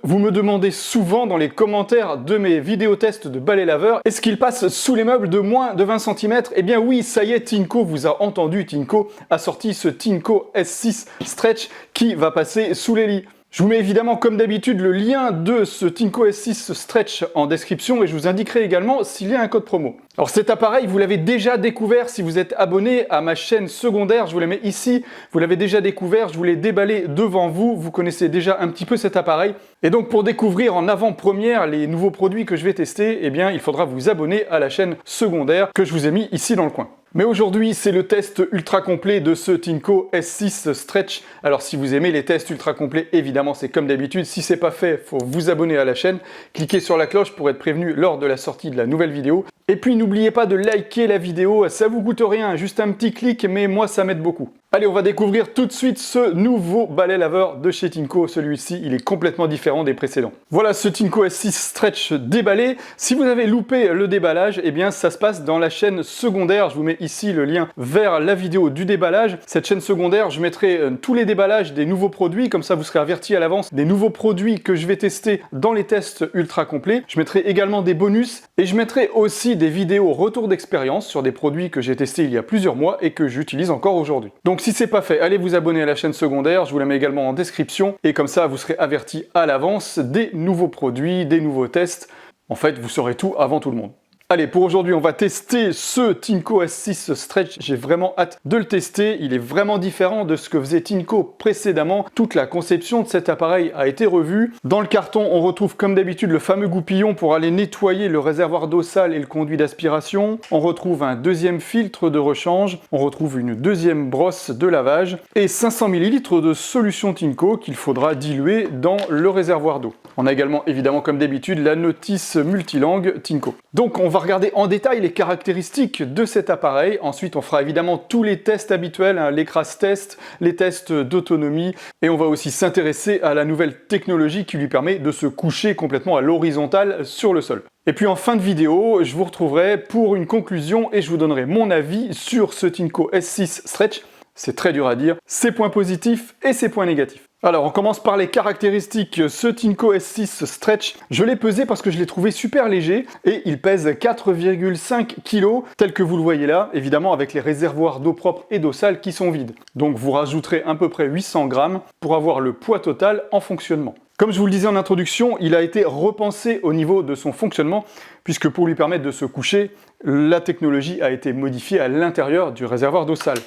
Vous me demandez souvent dans les commentaires de mes vidéos tests de balai laveur, est-ce qu'il passe sous les meubles de moins de 20 cm? Eh bien oui, ça y est, Tinco vous a entendu, Tinco a sorti ce Tinco S6 Stretch qui va passer sous les lits. Je vous mets évidemment comme d'habitude le lien de ce Tinco S6 Stretch en description et je vous indiquerai également s'il y a un code promo. Alors cet appareil, vous l'avez déjà découvert si vous êtes abonné à ma chaîne secondaire, je vous la mets ici, vous l'avez déjà découvert, je vous l'ai déballé devant vous, vous connaissez déjà un petit peu cet appareil. Et donc pour découvrir en avant-première les nouveaux produits que je vais tester, eh bien il faudra vous abonner à la chaîne secondaire que je vous ai mis ici dans le coin. Mais aujourd'hui, c'est le test ultra complet de ce Tinco S6 Stretch. Alors si vous aimez les tests ultra complets, évidemment, c'est comme d'habitude. Si c'est pas fait, faut vous abonner à la chaîne. Cliquez sur la cloche pour être prévenu lors de la sortie de la nouvelle vidéo. Et puis n'oubliez pas de liker la vidéo, ça vous coûte rien, juste un petit clic, mais moi ça m'aide beaucoup. Allez, on va découvrir tout de suite ce nouveau balai laveur de chez Tinco. Celui-ci, il est complètement différent des précédents. Voilà ce Tinco S6 Stretch déballé. Si vous avez loupé le déballage, eh bien ça se passe dans la chaîne secondaire. Je vous mets ici le lien vers la vidéo du déballage. Cette chaîne secondaire, je mettrai tous les déballages des nouveaux produits, comme ça vous serez averti à l'avance des nouveaux produits que je vais tester dans les tests ultra complets. Je mettrai également des bonus et je mettrai aussi des vidéos retour d'expérience sur des produits que j'ai testés il y a plusieurs mois et que j'utilise encore aujourd'hui. Donc si c'est pas fait, allez vous abonner à la chaîne secondaire, je vous la mets également en description et comme ça vous serez averti à l'avance des nouveaux produits, des nouveaux tests. En fait, vous saurez tout avant tout le monde. Allez, pour aujourd'hui, on va tester ce Tinco S6 Stretch. J'ai vraiment hâte de le tester. Il est vraiment différent de ce que faisait Tinco précédemment. Toute la conception de cet appareil a été revue. Dans le carton, on retrouve comme d'habitude le fameux goupillon pour aller nettoyer le réservoir d'eau sale et le conduit d'aspiration. On retrouve un deuxième filtre de rechange. On retrouve une deuxième brosse de lavage et 500 ml de solution Tinco qu'il faudra diluer dans le réservoir d'eau. On a également, évidemment, comme d'habitude, la notice multilangue Tinco. Donc, on va regarder en détail les caractéristiques de cet appareil. Ensuite, on fera évidemment tous les tests habituels, hein, les crash tests, les tests d'autonomie. Et on va aussi s'intéresser à la nouvelle technologie qui lui permet de se coucher complètement à l'horizontale sur le sol. Et puis en fin de vidéo, je vous retrouverai pour une conclusion et je vous donnerai mon avis sur ce Tinco S6 Stretch. C'est très dur à dire, ses points positifs et ses points négatifs. Alors, on commence par les caractéristiques. Ce Tinco S6 Stretch, je l'ai pesé parce que je l'ai trouvé super léger et il pèse 4,5 kg, tel que vous le voyez là, évidemment avec les réservoirs d'eau propre et d'eau sale qui sont vides. Donc vous rajouterez à peu près 800 grammes pour avoir le poids total en fonctionnement. Comme je vous le disais en introduction, il a été repensé au niveau de son fonctionnement, puisque pour lui permettre de se coucher, la technologie a été modifiée à l'intérieur du réservoir d'eau sale.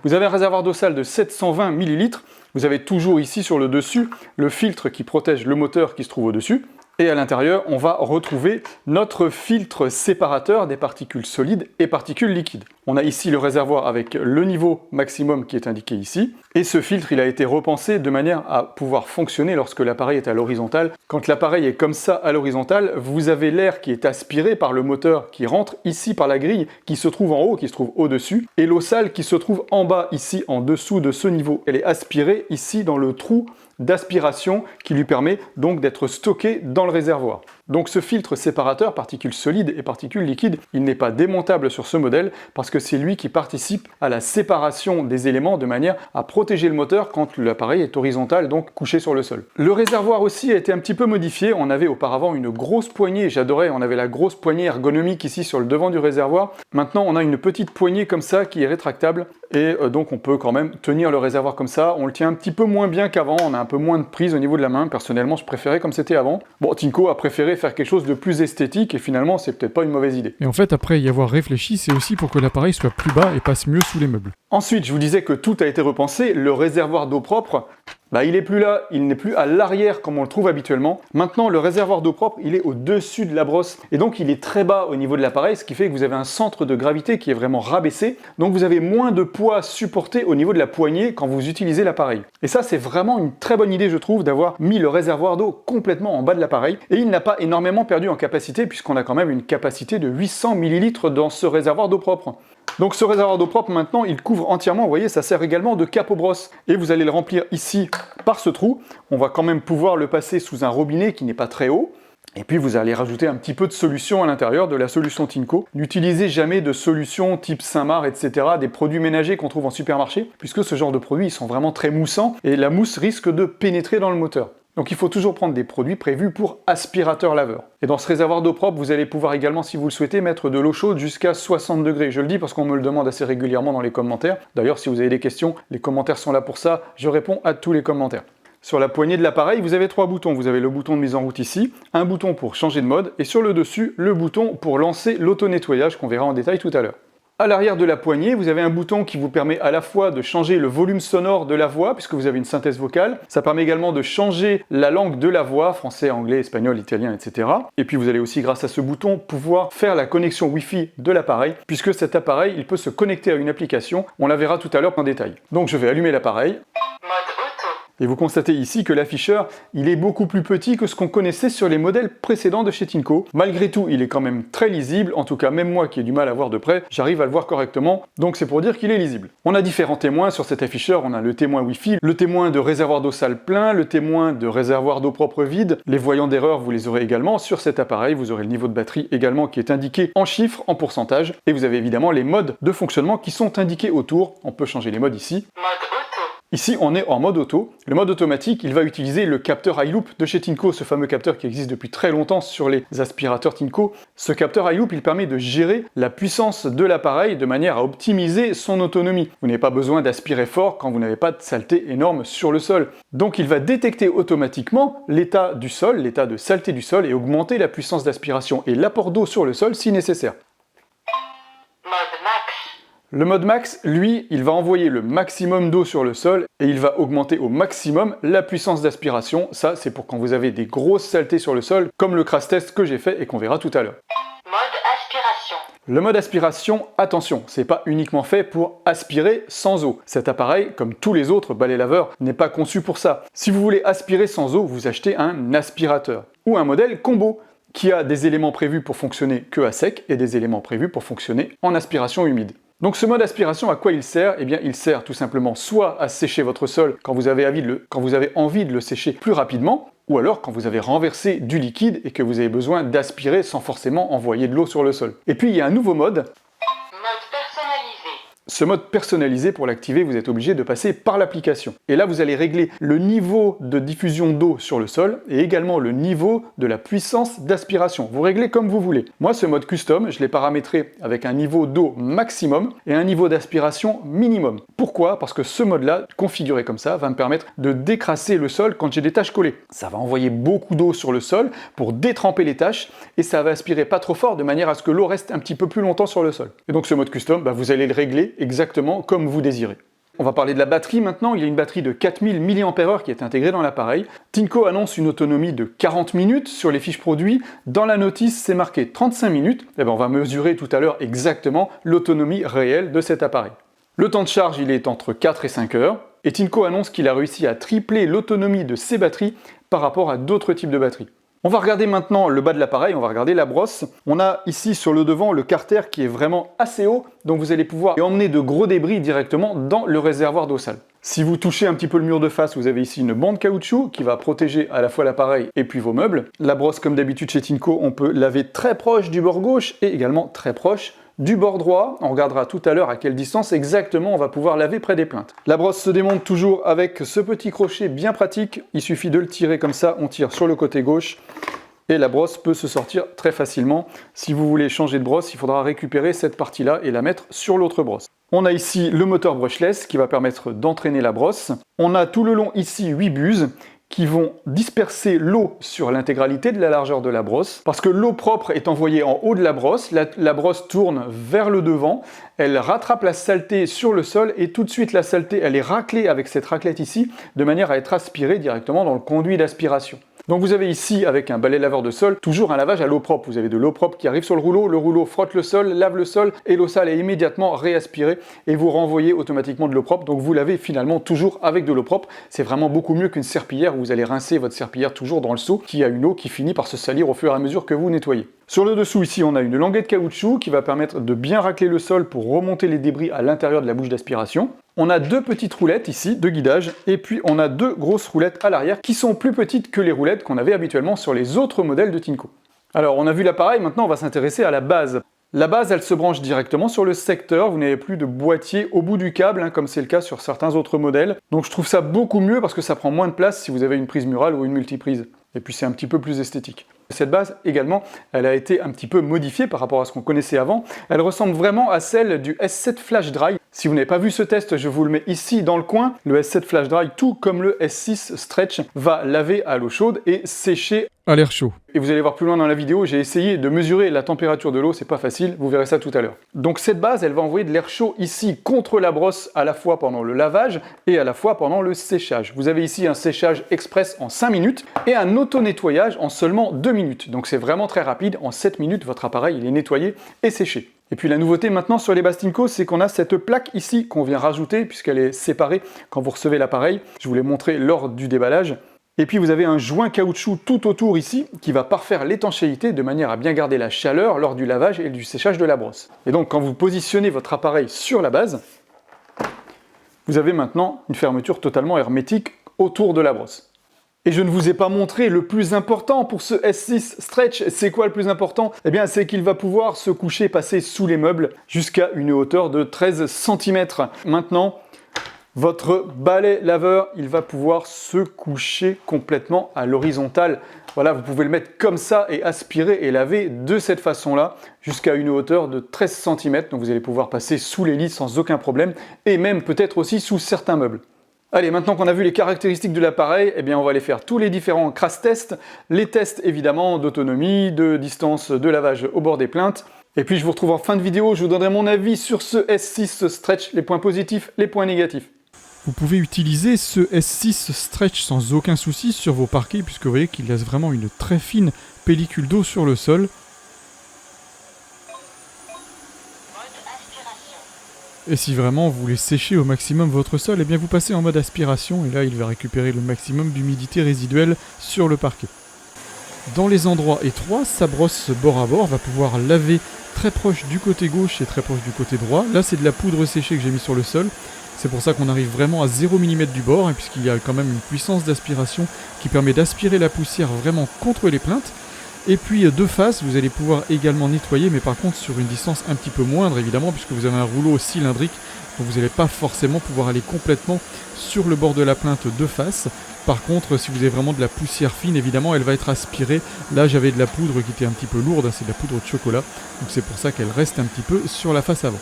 Vous avez un réservoir d'eau sale de 720 ml, vous avez toujours ici sur le dessus le filtre qui protège le moteur qui se trouve au-dessus. Et à l'intérieur, on va retrouver notre filtre séparateur des particules solides et particules liquides. On a ici le réservoir avec le niveau maximum qui est indiqué ici. Et ce filtre, il a été repensé de manière à pouvoir fonctionner lorsque l'appareil est à l'horizontale. Quand l'appareil est comme ça à l'horizontale, vous avez l'air qui est aspiré par le moteur qui rentre ici par la grille qui se trouve en haut, qui se trouve au-dessus. Et l'eau sale qui se trouve en bas, ici en dessous de ce niveau. Elle est aspirée ici dans le trou d'aspiration qui lui permet donc d'être stocké dans le réservoir. Donc ce filtre séparateur, particules solides et particules liquides, il n'est pas démontable sur ce modèle parce que c'est lui qui participe à la séparation des éléments de manière à protéger le moteur quand l'appareil est horizontal, donc couché sur le sol. Le réservoir aussi a été un petit peu modifié. On avait auparavant une grosse poignée, j'adorais, on avait la grosse poignée ergonomique ici sur le devant du réservoir. Maintenant on a une petite poignée comme ça qui est rétractable et donc on peut quand même tenir le réservoir comme ça. On le tient un petit peu moins bien qu'avant, on a un peu moins de prise au niveau de la main. Personnellement je préférais comme c'était avant. Bon, Tinco a préféré faire quelque chose de plus esthétique et finalement c'est peut-être pas une mauvaise idée. Et en fait après y avoir réfléchi, c'est aussi pour que l'appareil soit plus bas et passe mieux sous les meubles. Ensuite, je vous disais que tout a été repensé. Le réservoir d'eau propre, il n'est plus là, il n'est plus à l'arrière comme on le trouve habituellement. Maintenant, le réservoir d'eau propre, il est au-dessus de la brosse. Et donc, il est très bas au niveau de l'appareil, ce qui fait que vous avez un centre de gravité qui est vraiment rabaissé. Donc, vous avez moins de poids supporté au niveau de la poignée quand vous utilisez l'appareil. Et ça, c'est vraiment une très bonne idée, je trouve, d'avoir mis le réservoir d'eau complètement en bas de l'appareil. Et il n'a pas énormément perdu en capacité, puisqu'on a quand même une capacité de 800 ml dans ce réservoir d'eau propre. Donc ce réservoir d'eau propre maintenant il couvre entièrement, vous voyez ça sert également de cape aux brosses et vous allez le remplir ici par ce trou. On va quand même pouvoir le passer sous un robinet qui n'est pas très haut. Et puis vous allez rajouter un petit peu de solution à l'intérieur, de la solution Tinco. N'utilisez jamais de solution type Saint-Marc, etc., des produits ménagers qu'on trouve en supermarché, puisque ce genre de produits ils sont vraiment très moussants et la mousse risque de pénétrer dans le moteur. Donc il faut toujours prendre des produits prévus pour aspirateur laveur. Et dans ce réservoir d'eau propre, vous allez pouvoir également, si vous le souhaitez, mettre de l'eau chaude jusqu'à 60 degrés. Je le dis parce qu'on me le demande assez régulièrement dans les commentaires. D'ailleurs, si vous avez des questions, les commentaires sont là pour ça. Je réponds à tous les commentaires. Sur la poignée de l'appareil, vous avez 3 boutons. Vous avez le bouton de mise en route ici, un bouton pour changer de mode, et sur le dessus, le bouton pour lancer l'auto-nettoyage qu'on verra en détail tout à l'heure. À l'arrière de la poignée, vous avez un bouton qui vous permet à la fois de changer le volume sonore de la voix, puisque vous avez une synthèse vocale. Ça permet également de changer la langue de la voix, français, anglais, espagnol, italien, etc. Et puis vous allez aussi, grâce à ce bouton, pouvoir faire la connexion Wi-Fi de l'appareil, puisque cet appareil, il peut se connecter à une application. On la verra tout à l'heure en détail. Donc je vais allumer l'appareil. Et vous constatez ici que l'afficheur, il est beaucoup plus petit que ce qu'on connaissait sur les modèles précédents de chez Tinko. Malgré tout, il est quand même très lisible, en tout cas même moi qui ai du mal à voir de près, j'arrive à le voir correctement, donc c'est pour dire qu'il est lisible. On a différents témoins sur cet afficheur, on a le témoin Wi-Fi, le témoin de réservoir d'eau sale plein, le témoin de réservoir d'eau propre vide, les voyants d'erreur vous les aurez également sur cet appareil, vous aurez le niveau de batterie également qui est indiqué en chiffres, en pourcentage, et vous avez évidemment les modes de fonctionnement qui sont indiqués autour, on peut changer les modes ici. Ici, on est en mode auto. Le mode automatique, il va utiliser le capteur iLoop de chez Tinko, ce fameux capteur qui existe depuis très longtemps sur les aspirateurs Tinko. Ce capteur iLoop, il permet de gérer la puissance de l'appareil de manière à optimiser son autonomie. Vous n'avez pas besoin d'aspirer fort quand vous n'avez pas de saleté énorme sur le sol. Donc il va détecter automatiquement l'état du sol, l'état de saleté du sol et augmenter la puissance d'aspiration et l'apport d'eau sur le sol si nécessaire. Le mode max, lui, il va envoyer le maximum d'eau sur le sol et il va augmenter au maximum la puissance d'aspiration. Ça, c'est pour quand vous avez des grosses saletés sur le sol, comme le crash test que j'ai fait et qu'on verra tout à l'heure. Mode aspiration. Le mode aspiration, attention, c'est pas uniquement fait pour aspirer sans eau. Cet appareil, comme tous les autres balais laveurs, n'est pas conçu pour ça. Si vous voulez aspirer sans eau, vous achetez un aspirateur ou un modèle combo qui a des éléments prévus pour fonctionner que à sec et des éléments prévus pour fonctionner en aspiration humide. Donc ce mode aspiration, à quoi il sert? Eh bien, il sert tout simplement soit à sécher votre sol quand vous avez envie de le sécher plus rapidement, ou alors quand vous avez renversé du liquide et que vous avez besoin d'aspirer sans forcément envoyer de l'eau sur le sol. Et puis il y a un nouveau mode. Ce mode personnalisé, pour l'activer, vous êtes obligé de passer par l'application. Et là, vous allez régler le niveau de diffusion d'eau sur le sol et également le niveau de la puissance d'aspiration. Vous réglez comme vous voulez. Moi, ce mode custom, je l'ai paramétré avec un niveau d'eau maximum et un niveau d'aspiration minimum. Pourquoi? Parce que ce mode-là, configuré comme ça, va me permettre de décrasser le sol quand j'ai des taches collées. Ça va envoyer beaucoup d'eau sur le sol pour détremper les taches et ça va aspirer pas trop fort de manière à ce que l'eau reste un petit peu plus longtemps sur le sol. Et donc ce mode custom, vous allez le régler exactement comme vous désirez. On va parler de la batterie maintenant. Il y a une batterie de 4000 mAh qui est intégrée dans l'appareil. Tinko annonce une autonomie de 40 minutes sur les fiches produits. Dans la notice, c'est marqué 35 minutes. On va mesurer tout à l'heure exactement l'autonomie réelle de cet appareil. Le temps de charge, il est entre 4 et 5 heures. Et Tinko annonce qu'il a réussi à tripler l'autonomie de ses batteries par rapport à d'autres types de batteries. On va regarder maintenant le bas de l'appareil, on va regarder la brosse. On a ici sur le devant le carter qui est vraiment assez haut, donc vous allez pouvoir emmener de gros débris directement dans le réservoir d'eau sale. Si vous touchez un petit peu le mur de face, vous avez ici une bande caoutchouc qui va protéger à la fois l'appareil et puis vos meubles. La brosse, comme d'habitude chez Tinko, on peut laver très proche du bord gauche et également très proche du bord droit. On regardera tout à l'heure à quelle distance exactement on va pouvoir laver près des plinthes. La brosse se démonte toujours avec ce petit crochet bien pratique. Il suffit de le tirer comme ça, on tire sur le côté gauche et la brosse peut se sortir très facilement. Si vous voulez changer de brosse, il faudra récupérer cette partie-là et la mettre sur l'autre brosse. On a ici le moteur brushless qui va permettre d'entraîner la brosse. On a tout le long ici 8 buses qui vont disperser l'eau sur l'intégralité de la largeur de la brosse. Parce que l'eau propre est envoyée en haut de la brosse, la brosse tourne vers le devant, elle rattrape la saleté sur le sol et tout de suite la saleté, elle est raclée avec cette raclette ici, de manière à être aspirée directement dans le conduit d'aspiration. Donc vous avez ici, avec un balai laveur de sol, toujours un lavage à l'eau propre. Vous avez de l'eau propre qui arrive sur le rouleau frotte le sol, lave le sol, et l'eau sale est immédiatement réaspirée, et vous renvoyez automatiquement de l'eau propre. Donc vous lavez finalement toujours avec de l'eau propre. C'est vraiment beaucoup mieux qu'une serpillière, où vous allez rincer votre serpillière toujours dans le seau, qui a une eau qui finit par se salir au fur et à mesure que vous nettoyez. Sur le dessous ici, on a une languette caoutchouc qui va permettre de bien racler le sol pour remonter les débris à l'intérieur de la bouche d'aspiration. On a deux petites roulettes ici de guidage et puis on a deux grosses roulettes à l'arrière qui sont plus petites que les roulettes qu'on avait habituellement sur les autres modèles de Tinko. Alors on a vu l'appareil, maintenant on va s'intéresser à la base. La base, elle se branche directement sur le secteur, vous n'avez plus de boîtier au bout du câble, hein, comme c'est le cas sur certains autres modèles. Donc je trouve ça beaucoup mieux parce que ça prend moins de place si vous avez une prise murale ou une multiprise. Et puis c'est un petit peu plus esthétique. Cette base, également, elle a été un petit peu modifiée par rapport à ce qu'on connaissait avant. Elle ressemble vraiment à celle du S7 Flash Dry. Si vous n'avez pas vu ce test, je vous le mets ici dans le coin. Le S7 Flash Dry, tout comme le S6 Stretch, va laver à l'eau chaude et sécher À l'air chaud. et vous allez voir plus loin dans la vidéo, j'ai essayé de mesurer la température de l'eau, c'est pas facile, vous verrez ça tout à l'heure. Donc cette base, elle va envoyer de l'air chaud ici contre la brosse à la fois pendant le lavage et à la fois pendant le séchage. Vous avez ici un séchage express en 5 minutes et un auto-nettoyage en seulement 2 minutes. Donc c'est vraiment très rapide, en 7 minutes, votre appareil il est nettoyé et séché. Et puis la nouveauté maintenant sur les bases Tinco, c'est qu'on a cette plaque ici qu'on vient rajouter puisqu'elle est séparée quand vous recevez l'appareil. Je vous l'ai montré lors du déballage. Et puis vous avez un joint caoutchouc tout autour ici qui va parfaire l'étanchéité de manière à bien garder la chaleur lors du lavage et du séchage de la brosse. Et donc quand vous positionnez votre appareil sur la base, vous avez maintenant une fermeture totalement hermétique autour de la brosse. Et je ne vous ai pas montré le plus important pour ce S6 Stretch. C'est quoi le plus important? Eh bien, c'est qu'il va pouvoir se coucher, passer sous les meubles jusqu'à une hauteur de 13 cm. Maintenant, votre balai laveur, il va pouvoir se coucher complètement à l'horizontale. Voilà, vous pouvez le mettre comme ça et aspirer et laver de cette façon-là jusqu'à une hauteur de 13 cm. Donc vous allez pouvoir passer sous les lits sans aucun problème et même peut-être aussi sous certains meubles. Allez, maintenant qu'on a vu les caractéristiques de l'appareil, eh bien on va aller faire tous les différents crash tests, les tests évidemment d'autonomie, de distance de lavage au bord des plaintes. Et puis je vous retrouve en fin de vidéo, je vous donnerai mon avis sur ce S6 Stretch, les points positifs, les points négatifs. Vous pouvez utiliser ce S6 Stretch sans aucun souci sur vos parquets puisque vous voyez qu'il laisse vraiment une très fine pellicule d'eau sur le sol. Et si vraiment vous voulez sécher au maximum votre sol, eh bien vous passez en mode aspiration et là il va récupérer le maximum d'humidité résiduelle sur le parquet. Dans les endroits étroits, sa brosse bord à bord va pouvoir laver très proche du côté gauche et très proche du côté droit. Là c'est de la poudre séchée que j'ai mis sur le sol. C'est pour ça qu'on arrive vraiment à 0 mm du bord, hein, puisqu'il y a quand même une puissance d'aspiration qui permet d'aspirer la poussière vraiment contre les plaintes. Et puis de face, vous allez pouvoir également nettoyer, mais par contre sur une distance un petit peu moindre évidemment, puisque vous avez un rouleau cylindrique, donc vous n'allez pas forcément pouvoir aller complètement sur le bord de la plainte de face. Par contre, si vous avez vraiment de la poussière fine, évidemment, elle va être aspirée. Là, j'avais de la poudre qui était un petit peu lourde, hein, c'est de la poudre de chocolat, donc c'est pour ça qu'elle reste un petit peu sur la face avant.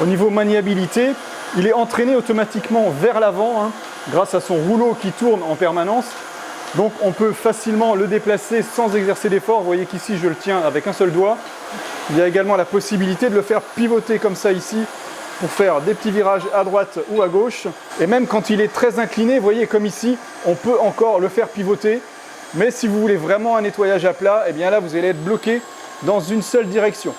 Au niveau maniabilité, il est entraîné automatiquement vers l'avant, hein, grâce à son rouleau qui tourne en permanence. Donc on peut facilement le déplacer sans exercer d'effort. Vous voyez qu'ici je le tiens avec un seul doigt. Il y a également la possibilité de le faire pivoter comme ça ici pour faire des petits virages à droite ou à gauche. Et même quand il est très incliné, vous voyez comme ici, on peut encore le faire pivoter. Mais si vous voulez vraiment un nettoyage à plat, eh bien là vous allez être bloqué dans une seule direction.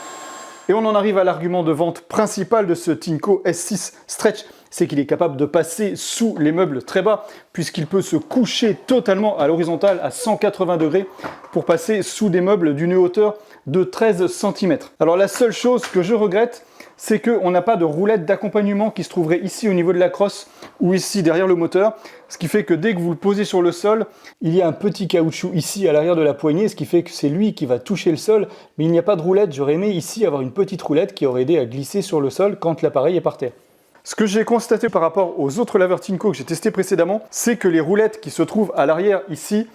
Et on en arrive à l'argument de vente principal de ce Tinco S6 Stretch, c'est qu'il est capable de passer sous les meubles très bas, puisqu'il peut se coucher totalement à l'horizontale à 180 degrés pour passer sous des meubles d'une hauteur de 13 cm. Alors la seule chose que je regrette, c'est qu'on n'a pas de roulette d'accompagnement qui se trouverait ici au niveau de la crosse ou ici derrière le moteur, ce qui fait que dès que vous le posez sur le sol, il y a un petit caoutchouc ici à l'arrière de la poignée, ce qui fait que c'est lui qui va toucher le sol, mais il n'y a pas de roulette. J'aurais aimé ici avoir une petite roulette qui aurait aidé à glisser sur le sol quand l'appareil est par terre. Ce que j'ai constaté par rapport aux autres laveurs Tinco que j'ai testés précédemment, c'est que les roulettes qui se trouvent à l'arrière ici,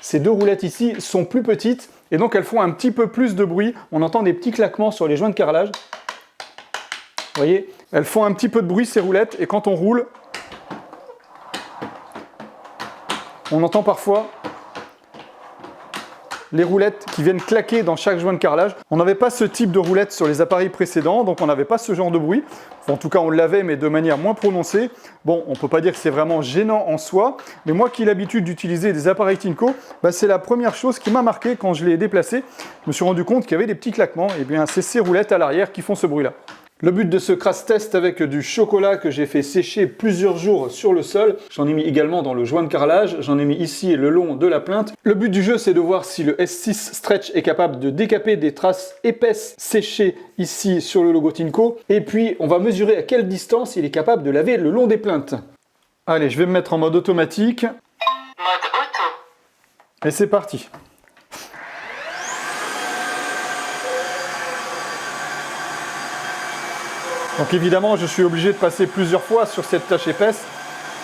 ces deux roulettes ici sont plus petites et donc elles font un petit peu plus de bruit. On entend des petits claquements sur les joints de carrelage. Vous voyez, elles font un petit peu de bruit ces roulettes et quand on roule, on entend parfois les roulettes qui viennent claquer dans chaque joint de carrelage. On n'avait pas ce type de roulette sur les appareils précédents, donc on n'avait pas ce genre de bruit. Enfin, en tout cas, on l'avait, mais de manière moins prononcée. Bon, on ne peut pas dire que c'est vraiment gênant en soi, mais moi qui ai l'habitude d'utiliser des appareils Tinco, c'est la première chose qui m'a marqué quand je l'ai déplacé. Je me suis rendu compte qu'il y avait des petits claquements, et bien c'est ces roulettes à l'arrière qui font ce bruit-là. Le but de ce crash test avec du chocolat que j'ai fait sécher plusieurs jours sur le sol, j'en ai mis également dans le joint de carrelage, j'en ai mis ici le long de la plainte. Le but du jeu c'est de voir si le S6 Stretch est capable de décaper des traces épaisses séchées ici sur le logo Tinco. Et puis on va mesurer à quelle distance il est capable de laver le long des plaintes. Allez, je vais me mettre en mode automatique. Mode auto. Et c'est parti. Donc évidemment, je suis obligé de passer plusieurs fois sur cette tâche épaisse,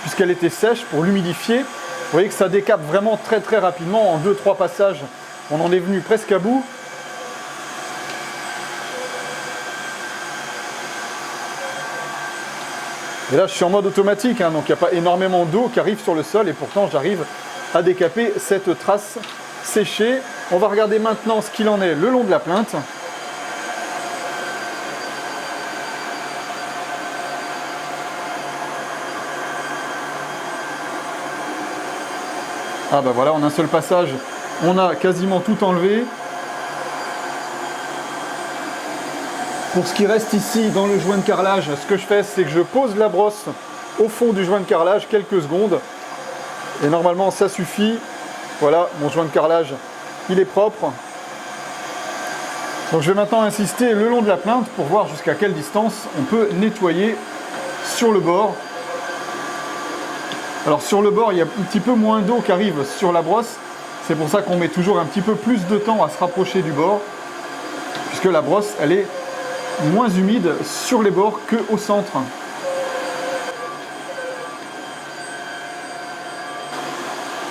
puisqu'elle était sèche, pour l'humidifier. Vous voyez que ça décape vraiment très rapidement, en 2-3 passages. On en est venu presque à bout. Et là, je suis en mode automatique, hein, donc il n'y a pas énormément d'eau qui arrive sur le sol, et pourtant j'arrive à décaper cette trace séchée. On va regarder maintenant ce qu'il en est le long de la plainte. Ah bah voilà, en un seul passage, on a quasiment tout enlevé. Pour ce qui reste ici dans le joint de carrelage, ce que je fais, c'est que je pose la brosse au fond du joint de carrelage quelques secondes. Et normalement, ça suffit. Voilà, mon joint de carrelage, il est propre. Donc je vais maintenant insister le long de la plainte pour voir jusqu'à quelle distance on peut nettoyer sur le bord. Alors sur le bord, il y a un petit peu moins d'eau qui arrive sur la brosse. C'est pour ça qu'on met toujours un petit peu plus de temps à se rapprocher du bord, puisque la brosse, elle est moins humide sur les bords qu'au centre.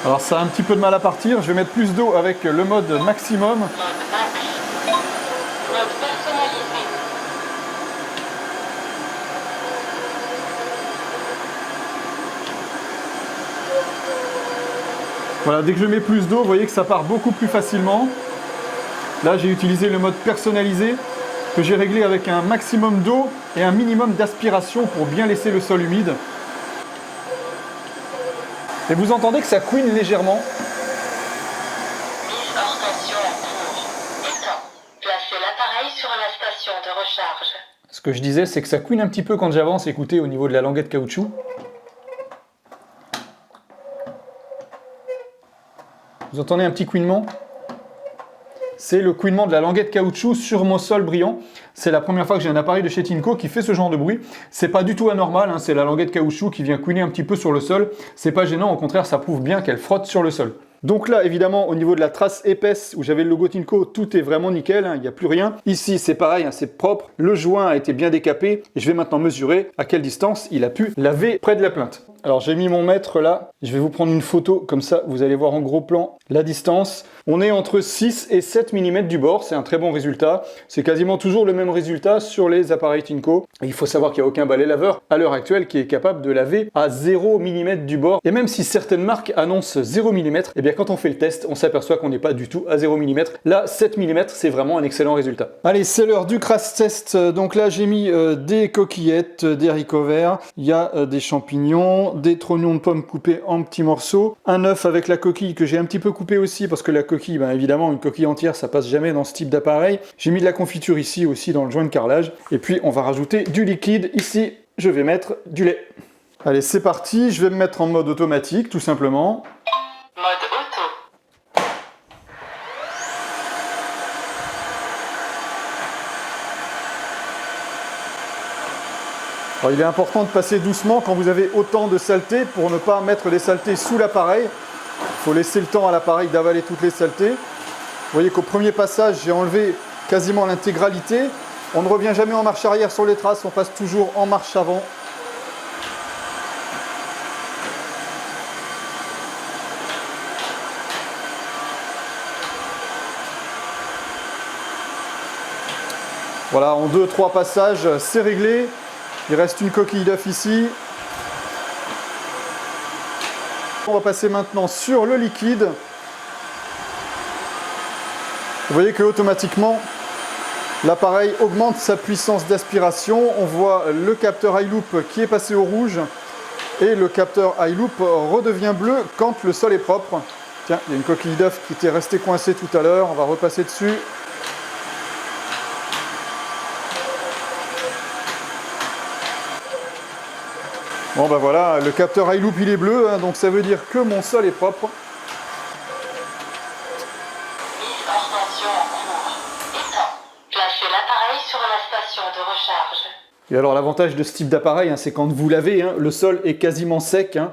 Alors ça a un petit peu de mal à partir, je vais mettre plus d'eau avec le mode maximum. Mode personnalisé. Voilà, dès que je mets plus d'eau, vous voyez que ça part beaucoup plus facilement. Là, j'ai utilisé le mode personnalisé que j'ai réglé avec un maximum d'eau et un minimum d'aspiration pour bien laisser le sol humide. Et vous entendez que ça couine légèrement. Mise hors station en cours. Éteint. Placez l'appareil sur la station de recharge. Ce que je disais, c'est que ça couine un petit peu quand j'avance. Écoutez, au niveau de la languette caoutchouc. Vous entendez un petit couinement? C'est le couinement de la languette caoutchouc sur mon sol brillant. C'est la première fois que j'ai un appareil de chez Tinco qui fait ce genre de bruit. C'est pas du tout anormal, hein, c'est la languette caoutchouc qui vient couiner un petit peu sur le sol. C'est pas gênant, au contraire, ça prouve bien qu'elle frotte sur le sol. Donc là, évidemment, au niveau de la trace épaisse où j'avais le logo Tinco, tout est vraiment nickel, hein, il n'y a plus rien. Ici, c'est pareil, hein, c'est propre. Le joint a été bien décapé et je vais maintenant mesurer à quelle distance il a pu laver près de la plainte. Alors j'ai mis mon mètre là, je vais vous prendre une photo, comme ça vous allez voir en gros plan la distance. On est entre 6 et 7 mm du bord, c'est un très bon résultat. C'est quasiment toujours le même résultat sur les appareils Tinco. Et il faut savoir qu'il n'y a aucun balai laveur à l'heure actuelle qui est capable de laver à 0 mm du bord. Et même si certaines marques annoncent 0 mm, eh bien quand on fait le test, on s'aperçoit qu'on n'est pas du tout à 0 mm. Là, 7 mm, c'est vraiment un excellent résultat. Allez, c'est l'heure du crash test. Donc là, j'ai mis des coquillettes, des haricots verts, il y a des champignons, des trognons de pommes coupés en petits morceaux, un œuf avec la coquille que j'ai un petit peu coupé aussi parce que la coquille, ben évidemment, une coquille entière, ça passe jamais dans ce type d'appareil. J'ai mis de la confiture ici aussi dans le joint de carrelage et puis on va rajouter du liquide. Ici, je vais mettre du lait. Allez, c'est parti, je vais me mettre en mode automatique tout simplement. Mode auto. Alors, il est important de passer doucement quand vous avez autant de saleté pour ne pas mettre les saletés sous l'appareil. Il faut laisser le temps à l'appareil d'avaler toutes les saletés. Vous voyez qu'au premier passage, j'ai enlevé quasiment l'intégralité. On ne revient jamais en marche arrière sur les traces, on passe toujours en marche avant. Voilà, en 2-3 passages, c'est réglé. Il reste une coquille d'œuf ici. On va passer maintenant sur le liquide. Vous voyez que automatiquement, l'appareil augmente sa puissance d'aspiration. On voit le capteur iLoop qui est passé au rouge et le capteur iLoop redevient bleu quand le sol est propre. Tiens, il y a une coquille d'œuf qui était restée coincée tout à l'heure. On va repasser dessus. Bon ben voilà, le capteur iLoop il est bleu, hein, donc ça veut dire que mon sol est propre. Mise hors station en cours. Éteint. Placez l'appareil sur la station de recharge. Et alors l'avantage de ce type d'appareil, hein, c'est quand vous lavez, hein, le sol est quasiment sec. Hein.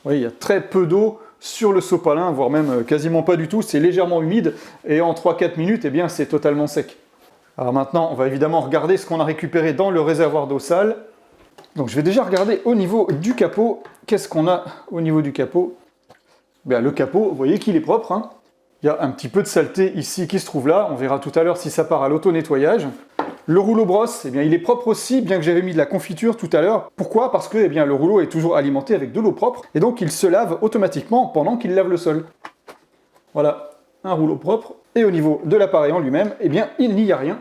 Oui, il y a très peu d'eau sur le sopalin, voire même quasiment pas du tout. C'est légèrement humide et en 3-4 minutes, eh bien, c'est totalement sec. Alors maintenant, on va évidemment regarder ce qu'on a récupéré dans le réservoir d'eau sale. Donc je vais déjà regarder au niveau du capot. Qu'est-ce qu'on a au niveau du capot? Bien, le capot, vous voyez qu'il est propre, hein. Il y a un petit peu de saleté ici qui se trouve là. On verra tout à l'heure si ça part à l'auto-nettoyage. Le rouleau brosse, eh bien, il est propre aussi, bien que j'avais mis de la confiture tout à l'heure. Pourquoi? Parce que eh bien, le rouleau est toujours alimenté avec de l'eau propre, et donc il se lave automatiquement pendant qu'il lave le sol. Voilà, un rouleau propre. Et au niveau de l'appareil en lui-même, eh bien, il n'y a rien.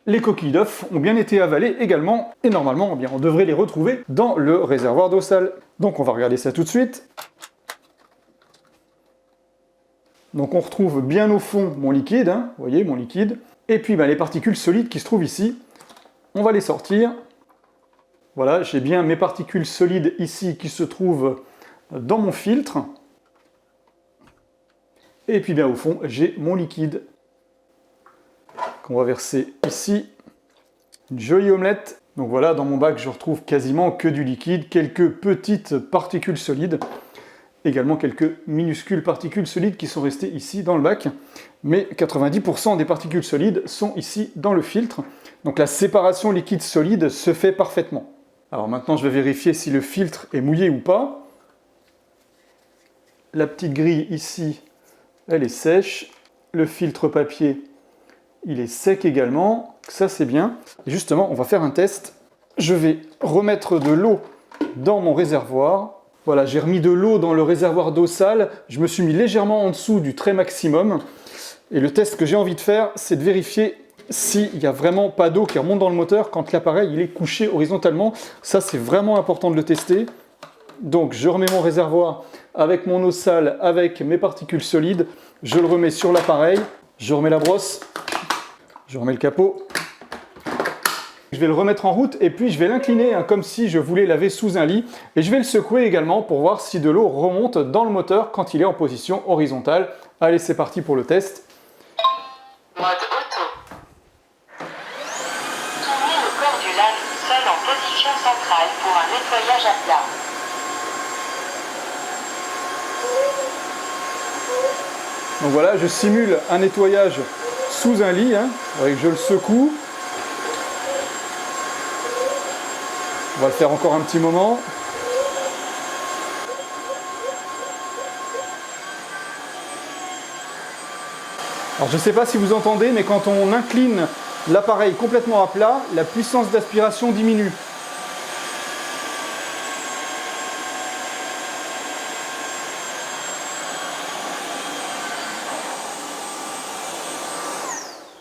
Les coquilles d'œufs ont bien été avalées également, et normalement, eh bien, on devrait les retrouver dans le réservoir d'eau sale. Donc on va regarder ça tout de suite. Donc on retrouve bien au fond mon liquide, hein, vous voyez, mon liquide. Et puis les particules solides qui se trouvent ici, on va les sortir. Voilà, j'ai bien mes particules solides ici qui se trouvent dans mon filtre. Et puis bien au fond, j'ai mon liquide qu'on va verser ici. Une jolie omelette. Donc voilà, dans mon bac, je retrouve quasiment que du liquide, quelques petites particules solides. Également quelques minuscules particules solides qui sont restées ici dans le bac. Mais 90% des particules solides sont ici dans le filtre. Donc la séparation liquide-solide se fait parfaitement. Alors maintenant, je vais vérifier si le filtre est mouillé ou pas. La petite grille ici, elle est sèche. Le filtre papier, il est sec également. Ça, c'est bien. Et justement, on va faire un test. Je vais remettre de l'eau dans mon réservoir. Voilà, j'ai remis de l'eau dans le réservoir d'eau sale. Je me suis mis légèrement en dessous du trait maximum. Et le test que j'ai envie de faire, c'est de vérifier s'il n'y a vraiment pas d'eau qui remonte dans le moteur quand l'appareil il est couché horizontalement. Ça, c'est vraiment important de le tester. Donc, je remets mon réservoir avec mon eau sale, avec mes particules solides. Je le remets sur l'appareil. Je remets la brosse. Je remets le capot. Je vais le remettre en route et puis je vais l'incliner hein, comme si je voulais laver sous un lit. Et je vais le secouer également pour voir si de l'eau remonte dans le moteur quand il est en position horizontale. Allez, c'est parti pour le test. Mode auto. Tournez le corps du lave-sol en position centrale pour un nettoyage à plat. Donc voilà, je simule un nettoyage sous un lit, hein, avec je le secoue. On va le faire encore un petit moment. Alors je ne sais pas si vous entendez, mais quand on incline l'appareil complètement à plat, la puissance d'aspiration diminue.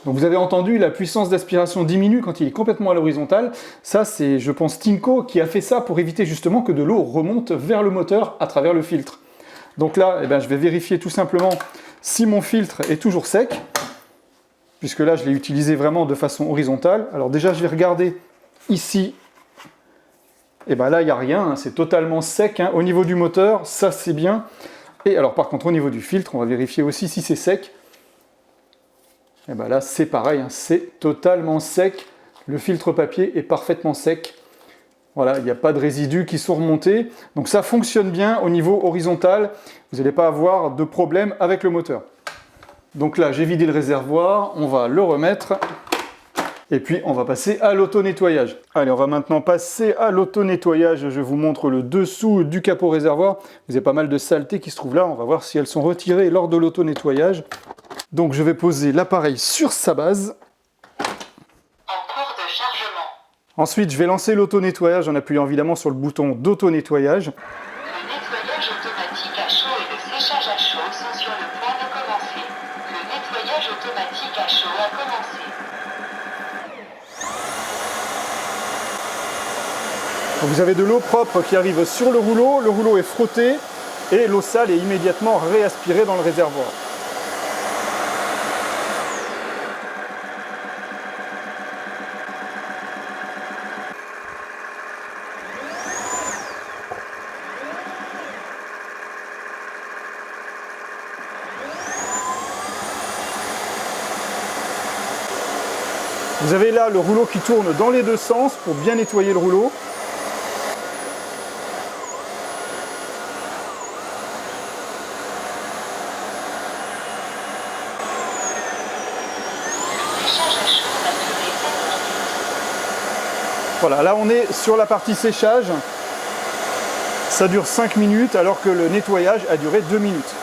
Donc vous avez entendu, la puissance d'aspiration diminue quand il est complètement à l'horizontale. Ça, c'est, je pense, Tinko qui a fait ça pour éviter justement que de l'eau remonte vers le moteur à travers le filtre. Donc là, je vais vérifier tout simplement si mon filtre est toujours sec, puisque là, je l'ai utilisé vraiment de façon horizontale. Alors déjà, je vais regarder ici. Et là, il n'y a rien, hein, c'est totalement sec. Hein. Au niveau du moteur, ça, c'est bien. Et alors, par contre, au niveau du filtre, on va vérifier aussi si c'est sec. Et là, c'est pareil, hein, c'est totalement sec. Le filtre papier est parfaitement sec. Voilà, il n'y a pas de résidus qui sont remontés. Donc ça fonctionne bien au niveau horizontal. Vous n'allez pas avoir de problème avec le moteur. Donc là, j'ai vidé le réservoir. On va le remettre. Et puis, on va passer à l'auto-nettoyage. Allez, on va maintenant passer à l'auto-nettoyage. Je vous montre le dessous du capot réservoir. Vous avez pas mal de saletés qui se trouvent là. On va voir si elles sont retirées lors de l'auto-nettoyage. Donc je vais poser l'appareil sur sa base. En cours de chargement. Ensuite, je vais lancer l'auto-nettoyage en appuyant évidemment sur le bouton d'auto-nettoyage. Le nettoyage automatique à chaud et le séchage à chaud sont sur le point de commencer. Le nettoyage automatique à chaud a commencé. Donc vous avez de l'eau propre qui arrive sur le rouleau est frotté et l'eau sale est immédiatement réaspirée dans le réservoir. Vous avez là le rouleau qui tourne dans les deux sens pour bien nettoyer le rouleau. Le séchage à Voilà, là on est sur la partie séchage. Ça dure 5 minutes alors que le nettoyage a duré 2 minutes.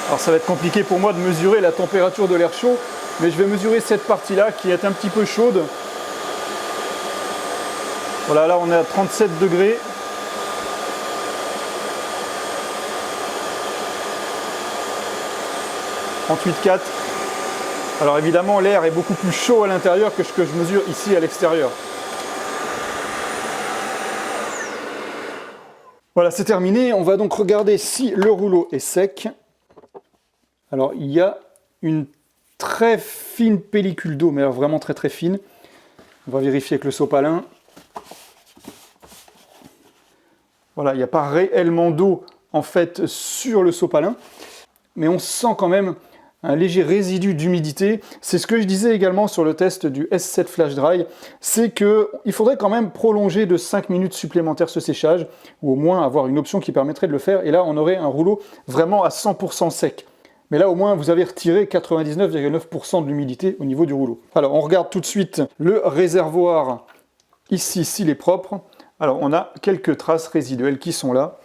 Alors ça va être compliqué pour moi de mesurer la température de l'air chaud, mais je vais mesurer cette partie-là qui est un petit peu chaude. Voilà, là on est à 37 degrés. « 38,4 ». Alors évidemment, l'air est beaucoup plus chaud à l'intérieur que ce que je mesure ici à l'extérieur. Voilà, c'est terminé. On va donc regarder si le rouleau est sec. Alors, il y a une très fine pellicule d'eau, mais alors vraiment très très fine. On va vérifier avec le sopalin. Voilà, il n'y a pas réellement d'eau en fait sur le sopalin, mais on sent quand même un léger résidu d'humidité. C'est ce que je disais également sur le test du S7 Flash Dry, c'est qu'il faudrait quand même prolonger de 5 minutes supplémentaires ce séchage, ou au moins avoir une option qui permettrait de le faire, et là on aurait un rouleau vraiment à 100% sec. Mais là au moins vous avez retiré 99,9% de l'humidité au niveau du rouleau. Alors on regarde tout de suite le réservoir ici, s'il est propre. Alors on a quelques traces résiduelles qui sont là.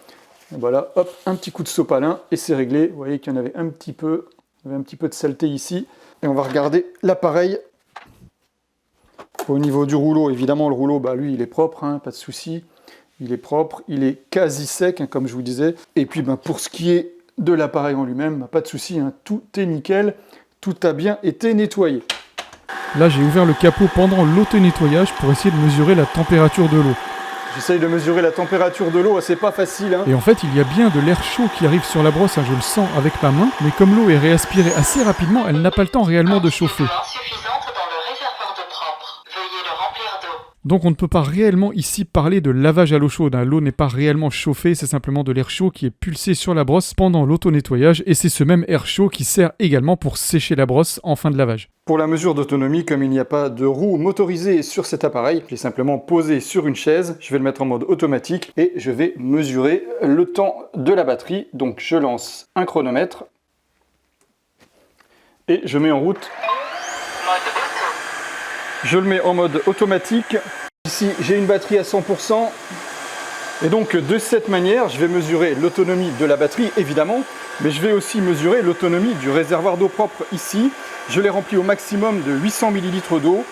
Et voilà, hop, un petit coup de sopalin et c'est réglé. Vous voyez qu'il y en avait un petit peu. Il y avait un petit peu de saleté ici. Et on va regarder l'appareil. Au niveau du rouleau, évidemment, le rouleau, bah, lui, il est propre, hein, pas de souci. Il est propre, il est quasi sec, hein, comme je vous disais. Et puis, bah, pour ce qui est de l'appareil en lui-même, bah, pas de souci, hein, tout est nickel. Tout a bien été nettoyé. Là, j'ai ouvert le capot pendant l'auto-nettoyage pour essayer de mesurer la température de l'eau. J'essaye de mesurer la température de l'eau, c'est pas facile. Hein. Et en fait, il y a bien de l'air chaud qui arrive sur la brosse, hein, je le sens avec ma main, mais comme l'eau est réaspirée assez rapidement, elle n'a pas le temps réellement de chauffer. Insuffisante dans le réservoir d'eau propre. Veuillez le remplir d'eau. Donc on ne peut pas réellement ici parler de lavage à l'eau chaude, hein. L'eau n'est pas réellement chauffée, c'est simplement de l'air chaud qui est pulsé sur la brosse pendant l'auto-nettoyage, et c'est ce même air chaud qui sert également pour sécher la brosse en fin de lavage. Pour la mesure d'autonomie, comme il n'y a pas de roue motorisée sur cet appareil, je l'ai simplement posé sur une chaise, je vais le mettre en mode automatique et je vais mesurer le temps de la batterie. Donc je lance un chronomètre et je mets en route. Je le mets en mode automatique. Ici, j'ai une batterie à 100%. Et donc de cette manière, je vais mesurer l'autonomie de la batterie, évidemment, mais je vais aussi mesurer l'autonomie du réservoir d'eau propre ici. Je l'ai rempli au maximum de 800 ml d'eau.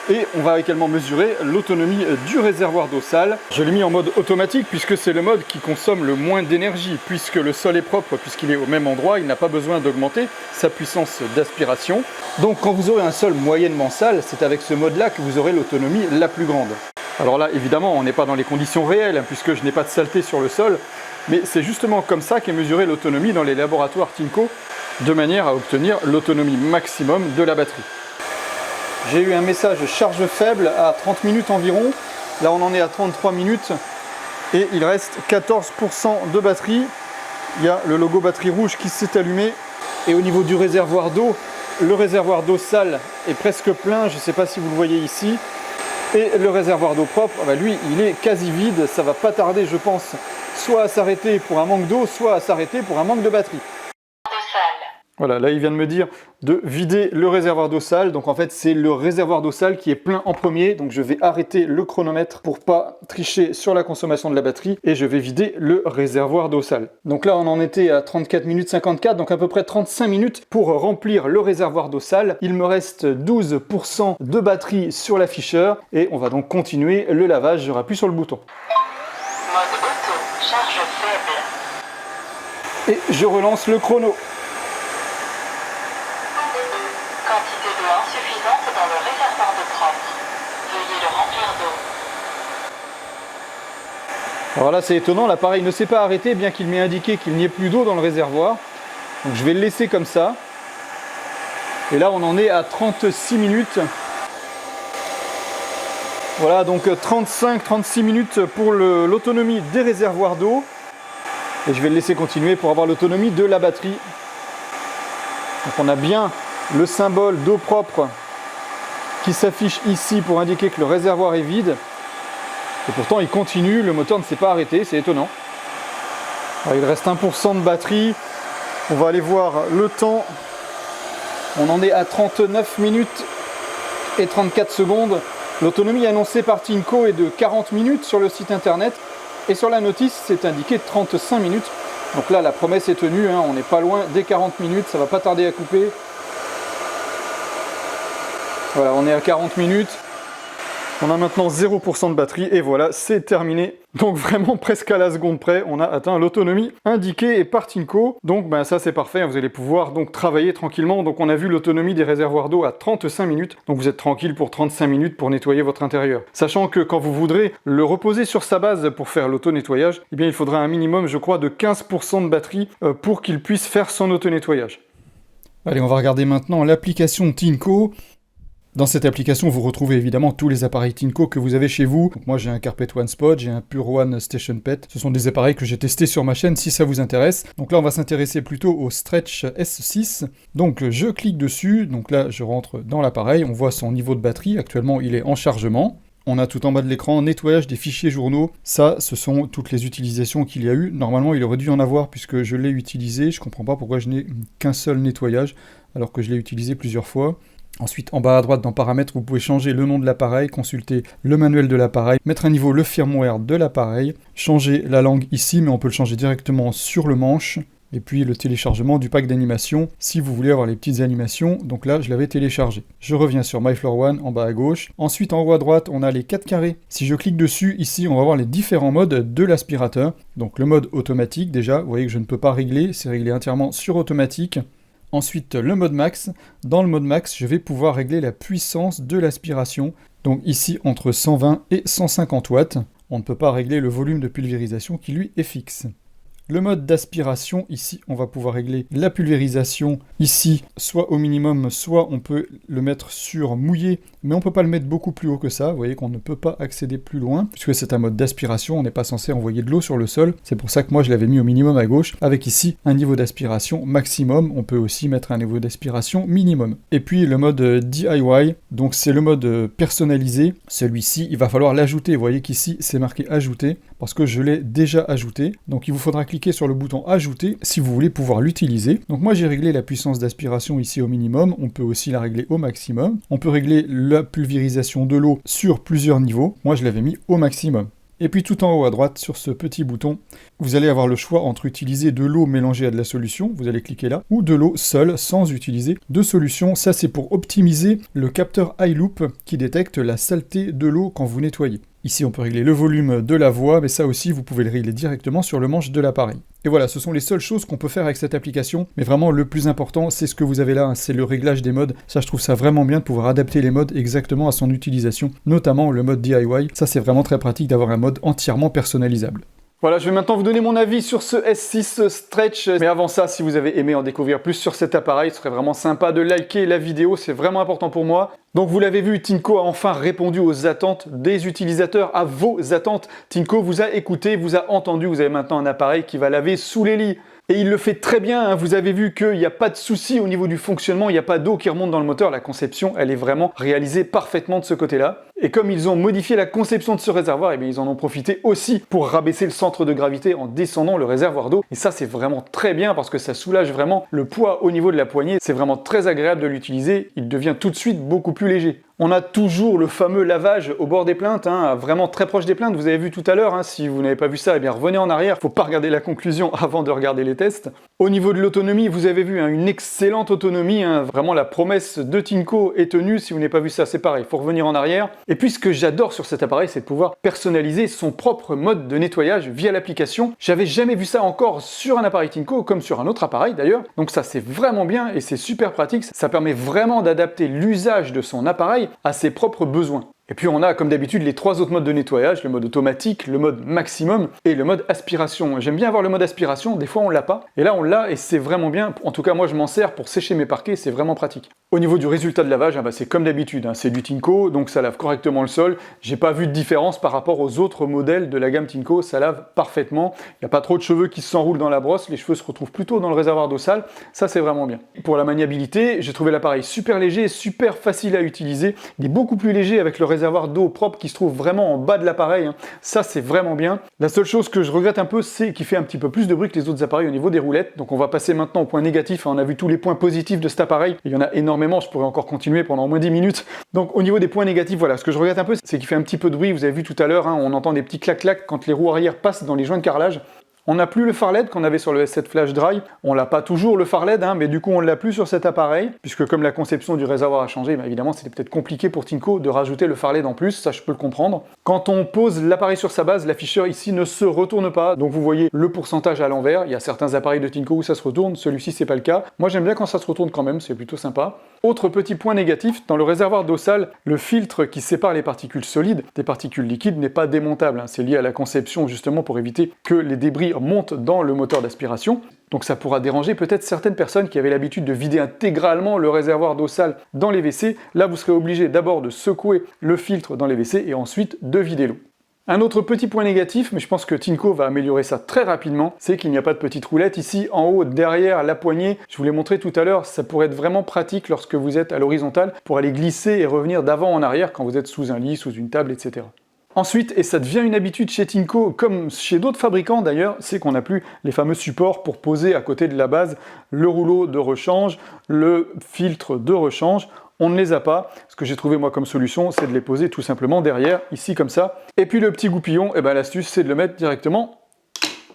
Et on va également mesurer l'autonomie du réservoir d'eau sale. Je l'ai mis en mode automatique puisque c'est le mode qui consomme le moins d'énergie. Puisque le sol est propre, puisqu'il est au même endroit, il n'a pas besoin d'augmenter sa puissance d'aspiration. Donc quand vous aurez un sol moyennement sale, c'est avec ce mode-là que vous aurez l'autonomie la plus grande. Alors là, évidemment, on n'est pas dans les conditions réelles, hein, puisque je n'ai pas de saleté sur le sol, mais c'est justement comme ça qu'est mesurée l'autonomie dans les laboratoires Tinko, de manière à obtenir l'autonomie maximum de la batterie. J'ai eu un message charge faible à 30 minutes environ, là on en est à 33 minutes, et il reste 14% de batterie. Il y a le logo batterie rouge qui s'est allumé, et au niveau du réservoir d'eau, le réservoir d'eau sale est presque plein, je ne sais pas si vous le voyez ici. Et le réservoir d'eau propre, bah lui, il est quasi vide. Ça va pas tarder, je pense, soit à s'arrêter pour un manque d'eau, soit à s'arrêter pour un manque de batterie. Voilà, là, il vient de me dire de vider le réservoir d'eau sale. Donc, en fait, c'est le réservoir d'eau sale qui est plein en premier. Donc, je vais arrêter le chronomètre pour pas tricher sur la consommation de la batterie. Et je vais vider le réservoir d'eau sale. Donc là, on en était à 34 minutes 54. Donc, à peu près 35 minutes pour remplir le réservoir d'eau sale. Il me reste 12% de batterie sur l'afficheur. Et on va donc continuer le lavage. Je rappuie sur le bouton. Mode auto, charge faible. Et je relance le chrono. Quantité d'eau insuffisante dans le réservoir d'eau propre. Veuillez le remplir d'eau. Alors là, c'est étonnant, l'appareil ne s'est pas arrêté, bien qu'il m'ait indiqué qu'il n'y ait plus d'eau dans le réservoir. Donc je vais le laisser comme ça. Et là, on en est à 36 minutes. Voilà, donc 35-36 minutes pour l'autonomie des réservoirs d'eau. Et je vais le laisser continuer pour avoir l'autonomie de la batterie. Donc on a bien le symbole d'eau propre qui s'affiche ici pour indiquer que le réservoir est vide. Et pourtant il continue, le moteur ne s'est pas arrêté, c'est étonnant. Alors, il reste 1% de batterie. On va aller voir le temps. On en est à 39 minutes et 34 secondes. L'autonomie annoncée par Tinko est de 40 minutes sur le site internet et sur la notice c'est indiqué 35 minutes. Donc là la promesse est tenue, hein, on n'est pas loin des 40 minutes, ça va pas tarder à couper. Voilà, on est à 40 minutes. On a maintenant 0% de batterie et voilà, c'est terminé. Donc vraiment presque à la seconde près, on a atteint l'autonomie indiquée par Tinko. Donc ben, ça c'est parfait, vous allez pouvoir donc travailler tranquillement. Donc on a vu l'autonomie des réservoirs d'eau à 35 minutes. Donc vous êtes tranquille pour 35 minutes pour nettoyer votre intérieur. Sachant que quand vous voudrez le reposer sur sa base pour faire l'auto-nettoyage, eh bien il faudra un minimum, je crois, de 15% de batterie pour qu'il puisse faire son auto-nettoyage. Allez, on va regarder maintenant l'application Tinko. Dans cette application, vous retrouvez évidemment tous les appareils Tinko que vous avez chez vous. Donc moi j'ai un Carpet One Spot, j'ai un Pure One Station Pet. Ce sont des appareils que j'ai testés sur ma chaîne si ça vous intéresse. Donc là on va s'intéresser plutôt au Stretch S6. Donc je clique dessus, donc là je rentre dans l'appareil, on voit son niveau de batterie. Actuellement il est en chargement. On a tout en bas de l'écran, nettoyage des fichiers journaux. Ça, ce sont toutes les utilisations qu'il y a eu. Normalement, il aurait dû en avoir puisque je l'ai utilisé. Je comprends pas pourquoi je n'ai qu'un seul nettoyage alors que je l'ai utilisé plusieurs fois. Ensuite, en bas à droite dans Paramètres, vous pouvez changer le nom de l'appareil, consulter le manuel de l'appareil, mettre à niveau le firmware de l'appareil, changer la langue ici, mais on peut le changer directement sur le manche. Et puis le téléchargement du pack d'animation, si vous voulez avoir les petites animations, donc là je l'avais téléchargé. Je reviens sur MyFloorOne en bas à gauche. Ensuite en haut à droite, on a les 4 carrés. Si je clique dessus, ici on va voir les différents modes de l'aspirateur. Donc le mode automatique déjà, vous voyez que je ne peux pas régler, c'est réglé entièrement sur automatique. Ensuite, le mode max. Dans le mode max, je vais pouvoir régler la puissance de l'aspiration. Donc ici, entre 120 et 150 watts. On ne peut pas régler le volume de pulvérisation qui, lui, est fixe. Le mode d'aspiration, ici, on va pouvoir régler la pulvérisation, ici, soit au minimum, soit on peut le mettre sur mouillé, mais on ne peut pas le mettre beaucoup plus haut que ça. Vous voyez qu'on ne peut pas accéder plus loin, puisque c'est un mode d'aspiration, on n'est pas censé envoyer de l'eau sur le sol. C'est pour ça que moi, je l'avais mis au minimum à gauche, avec ici, un niveau d'aspiration maximum. On peut aussi mettre un niveau d'aspiration minimum. Et puis, le mode DIY, donc c'est le mode personnalisé. Celui-ci, il va falloir l'ajouter. Vous voyez qu'ici, c'est marqué ajouter, parce que je l'ai déjà ajouté. Donc, il vous faudra cliquer sur le bouton ajouter si vous voulez pouvoir l'utiliser. Donc moi j'ai réglé la puissance d'aspiration ici au minimum, on peut aussi la régler au maximum. On peut régler la pulvérisation de l'eau sur plusieurs niveaux. Moi je l'avais mis au maximum. Et puis tout en haut à droite, sur ce petit bouton, vous allez avoir le choix entre utiliser de l'eau mélangée à de la solution, vous allez cliquer là, ou de l'eau seule sans utiliser de solution. Ça c'est pour optimiser le capteur iLoop qui détecte la saleté de l'eau quand vous nettoyez. Ici, on peut régler le volume de la voix, mais ça aussi, vous pouvez le régler directement sur le manche de l'appareil. Et voilà, ce sont les seules choses qu'on peut faire avec cette application, mais vraiment, le plus important, c'est ce que vous avez là, hein, c'est le réglage des modes. Ça, je trouve ça vraiment bien de pouvoir adapter les modes exactement à son utilisation, notamment le mode DIY. Ça, c'est vraiment très pratique d'avoir un mode entièrement personnalisable. Voilà, je vais maintenant vous donner mon avis sur ce S6 Stretch. Mais avant ça, si vous avez aimé en découvrir plus sur cet appareil, ce serait vraiment sympa de liker la vidéo, c'est vraiment important pour moi. Donc vous l'avez vu, Tinko a enfin répondu aux attentes des utilisateurs, à vos attentes. Tinko vous a écouté, vous a entendu, vous avez maintenant un appareil qui va laver sous les lits. Et il le fait très bien, hein. Vous avez vu qu'il n'y a pas de souci au niveau du fonctionnement, il n'y a pas d'eau qui remonte dans le moteur, la conception elle est vraiment réalisée parfaitement de ce côté-là. Et comme ils ont modifié la conception de ce réservoir, eh bien, ils en ont profité aussi pour rabaisser le centre de gravité en descendant le réservoir d'eau. Et ça c'est vraiment très bien parce que ça soulage vraiment le poids au niveau de la poignée, c'est vraiment très agréable de l'utiliser, il devient tout de suite beaucoup plus léger. On a toujours le fameux lavage au bord des plinthes, hein, vraiment très proche des plinthes, vous avez vu tout à l'heure, hein, si vous n'avez pas vu ça, eh bien revenez en arrière, faut pas regarder la conclusion avant de regarder les tests. Au niveau de l'autonomie, vous avez vu, hein, une excellente autonomie, hein, vraiment la promesse de Tinko est tenue, si vous n'avez pas vu ça, c'est pareil, faut revenir en arrière. Et puis ce que j'adore sur cet appareil, c'est de pouvoir personnaliser son propre mode de nettoyage via l'application. J'avais jamais vu ça encore sur un appareil Tinko, comme sur un autre appareil d'ailleurs, donc ça c'est vraiment bien et c'est super pratique, ça permet vraiment d'adapter l'usage de son appareil à ses propres besoins. Et puis on a comme d'habitude les 3 autres modes de nettoyage, le mode automatique, le mode maximum et le mode aspiration. J'aime bien avoir le mode aspiration, des fois on l'a pas, et là on l'a et c'est vraiment bien. En tout cas moi je m'en sers pour sécher mes parquets, c'est vraiment pratique. Au niveau du résultat de lavage, c'est comme d'habitude, c'est du Tinko, donc ça lave correctement le sol. J'ai pas vu de différence par rapport aux autres modèles de la gamme Tinko, ça lave parfaitement. Il n'y a pas trop de cheveux qui s'enroulent dans la brosse, les cheveux se retrouvent plutôt dans le réservoir d'eau sale, ça c'est vraiment bien. Pour la maniabilité, j'ai trouvé l'appareil super léger, super facile à utiliser. Il est beaucoup plus léger avec le réservoir réservoir d'eau propre qui se trouve vraiment en bas de l'appareil. Ça, c'est vraiment bien. La seule chose que je regrette un peu, c'est qu'il fait un petit peu plus de bruit que les autres appareils au niveau des roulettes. Donc on va passer maintenant au point négatif. On a vu tous les points positifs de cet appareil. Il y en a énormément, je pourrais encore continuer pendant au moins 10 minutes. Donc au niveau des points négatifs, voilà, ce que je regrette un peu, c'est qu'il fait un petit peu de bruit. Vous avez vu tout à l'heure, on entend des petits clac-clac quand les roues arrière passent dans les joints de carrelage. On n'a plus le phare LED qu'on avait sur le S7 Flash Dry. On l'a pas toujours le phare LED, mais du coup on l'a plus sur cet appareil, puisque comme la conception du réservoir a changé, évidemment c'était peut-être compliqué pour Tinko de rajouter le phare LED en plus, ça je peux le comprendre. Quand on pose l'appareil sur sa base, l'afficheur ici ne se retourne pas, donc vous voyez le pourcentage à l'envers. Il y a certains appareils de Tinko où ça se retourne, celui-ci c'est pas le cas. Moi j'aime bien quand ça se retourne quand même, c'est plutôt sympa. Autre petit point négatif, dans le réservoir d'eau sale, le filtre qui sépare les particules solides des particules liquides n'est pas démontable. C'est lié à la conception justement pour éviter que les débris montent dans le moteur d'aspiration. Donc ça pourra déranger peut-être certaines personnes qui avaient l'habitude de vider intégralement le réservoir d'eau sale dans les WC. Là, vous serez obligé d'abord de secouer le filtre dans les WC et ensuite de vider l'eau. Un autre petit point négatif, mais je pense que Tinko va améliorer ça très rapidement, c'est qu'il n'y a pas de petite roulette ici en haut, derrière la poignée. Je vous l'ai montré tout à l'heure, ça pourrait être vraiment pratique lorsque vous êtes à l'horizontale pour aller glisser et revenir d'avant en arrière quand vous êtes sous un lit, sous une table, etc. Ensuite, et ça devient une habitude chez Tinko, comme chez d'autres fabricants d'ailleurs, c'est qu'on n'a plus les fameux supports pour poser à côté de la base le rouleau de rechange, le filtre de rechange. On ne les a pas. Ce que j'ai trouvé moi comme solution, c'est de les poser tout simplement derrière, ici comme ça. Et puis le petit goupillon, l'astuce c'est de le mettre directement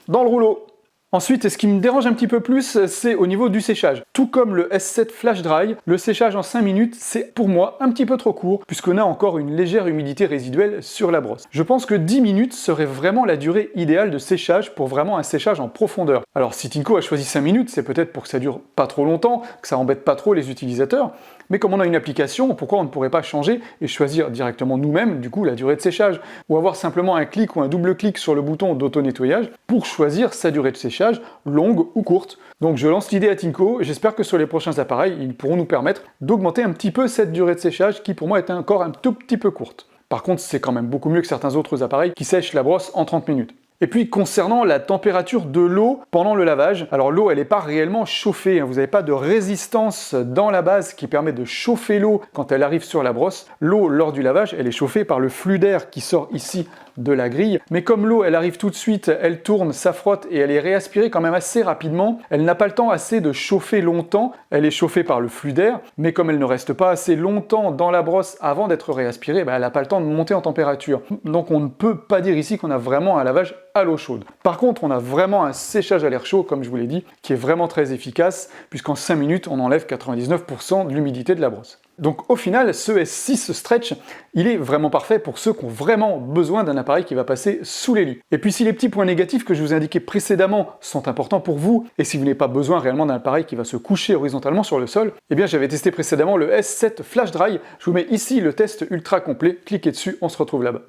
dans le rouleau. Ensuite, ce qui me dérange un petit peu plus, c'est au niveau du séchage. Tout comme le S7 Flash Dry, le séchage en 5 minutes, c'est pour moi un petit peu trop court, puisqu'on a encore une légère humidité résiduelle sur la brosse. Je pense que 10 minutes serait vraiment la durée idéale de séchage pour vraiment un séchage en profondeur. Alors si Tinko a choisi 5 minutes, c'est peut-être pour que ça dure pas trop longtemps, que ça embête pas trop les utilisateurs, mais comme on a une application, pourquoi on ne pourrait pas changer et choisir directement nous-mêmes, du coup, la durée de séchage, ou avoir simplement un clic ou un double clic sur le bouton d'auto-nettoyage pour choisir sa durée de séchage, longue ou courte. Donc je lance l'idée à Tinko, j'espère que sur les prochains appareils, ils pourront nous permettre d'augmenter un petit peu cette durée de séchage qui pour moi est encore un tout petit peu courte. Par contre, c'est quand même beaucoup mieux que certains autres appareils qui sèchent la brosse en 30 minutes. Et puis concernant la température de l'eau pendant le lavage, alors l'eau elle n'est pas réellement chauffée, vous n'avez pas de résistance dans la base qui permet de chauffer l'eau quand elle arrive sur la brosse. L'eau lors du lavage elle est chauffée par le flux d'air qui sort ici de la grille, mais comme l'eau elle arrive tout de suite, elle tourne, ça frotte et elle est réaspirée quand même assez rapidement, elle n'a pas le temps assez de chauffer longtemps, elle est chauffée par le flux d'air, mais comme elle ne reste pas assez longtemps dans la brosse avant d'être réaspirée, elle n'a pas le temps de monter en température. Donc on ne peut pas dire ici qu'on a vraiment un lavage à l'eau chaude. Par contre, on a vraiment un séchage à l'air chaud, comme je vous l'ai dit, qui est vraiment très efficace, puisqu'en 5 minutes, on enlève 99% de l'humidité de la brosse. Donc au final, ce S6 Stretch, il est vraiment parfait pour ceux qui ont vraiment besoin d'un appareil qui va passer sous les lits. Et puis si les petits points négatifs que je vous ai indiqués précédemment sont importants pour vous, et si vous n'avez pas besoin réellement d'un appareil qui va se coucher horizontalement sur le sol, eh bien j'avais testé précédemment le S7 Flash Dry, je vous mets ici le test ultra complet, cliquez dessus, on se retrouve là-bas.